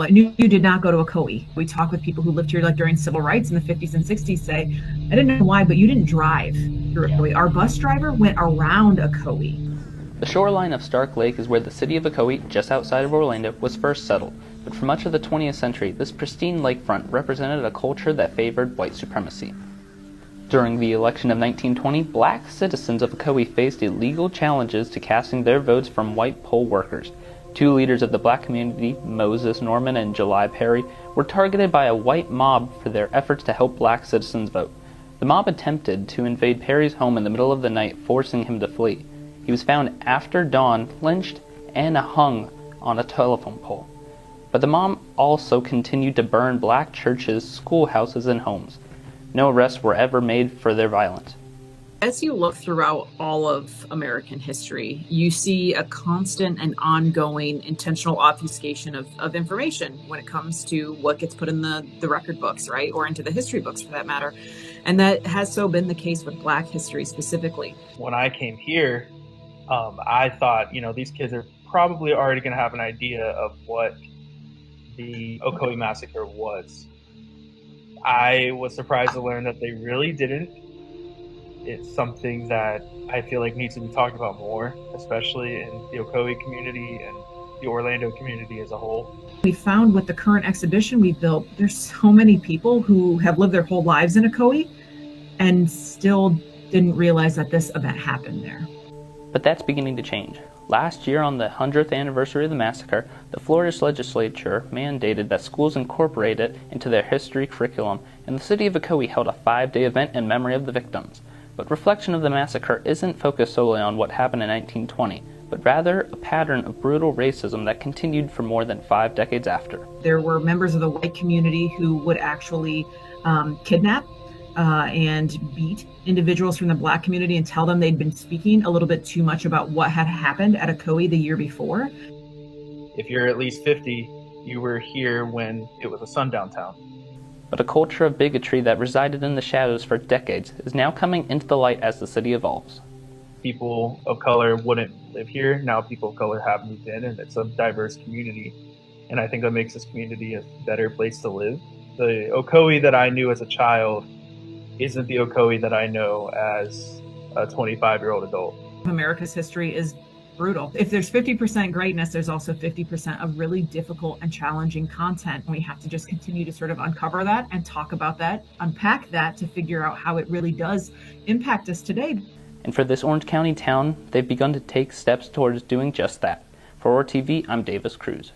I knew you did not go to Ocoee. We talk with people who lived here like during civil rights in the 50s and 60s say, I didn't know why, but you didn't drive through Ocoee. Our bus driver went around Ocoee. The shoreline of Stark Lake is where the city of Ocoee, just outside of Orlando, was first settled, but for much of the 20th century, this pristine lakefront represented a culture that favored white supremacy. During the election of 1920, black citizens of Ocoee faced illegal challenges to casting their votes from white poll workers. Two leaders of the black community, Moses Norman and July Perry, were targeted by a white mob for their efforts to help black citizens vote. The mob attempted to invade Perry's home in the middle of the night, forcing him to flee. He was found after dawn, lynched, and hung on a telephone pole. But the mob also continued to burn black churches, schoolhouses, and homes. No arrests were ever made for their violence. As you look throughout all of American history, you see a constant and ongoing intentional obfuscation of information when it comes to what gets put in the record books, right? Or into the history books for that matter. And that has so been the case with Black history specifically. When I came here, I thought, these kids are probably already going to have an idea of what the Ocoee massacre was. I was surprised to learn that they really didn't. It's something that I feel like needs to be talked about more, especially in the Ocoee community and the Orlando community as a whole. We found with the current exhibition we built, there's so many people who have lived their whole lives in Ocoee and still didn't realize that this event happened there. But that's beginning to change. Last year, on the 100th anniversary of the massacre, the Florida legislature mandated that schools incorporate it into their history curriculum, and the city of Ocoee held a 5-day event in memory of the victims. But reflection of the massacre isn't focused solely on what happened in 1920, but rather a pattern of brutal racism that continued for more than 5 decades after. There were members of the white community who would actually kidnap and beat individuals from the black community and tell them they'd been speaking a little bit too much about what had happened at Ocoee the year before. If you're at least 50, you were here when it was a sundown town. But a culture of bigotry that resided in the shadows for decades is now coming into the light as the city evolves. People of color wouldn't live here. Now people of color have moved in, and it's a diverse community. And I think that makes this community a better place to live. The Ocoee that I knew as a child isn't the Ocoee that I know as a 25-year-old adult. America's history is brutal. If there's 50% greatness, there's also 50% of really difficult and challenging content. We have to just continue to sort of uncover that and talk about that, unpack that to figure out how it really does impact us today. And for this Orange County town, they've begun to take steps towards doing just that. For ORTV, I'm Davis Cruz.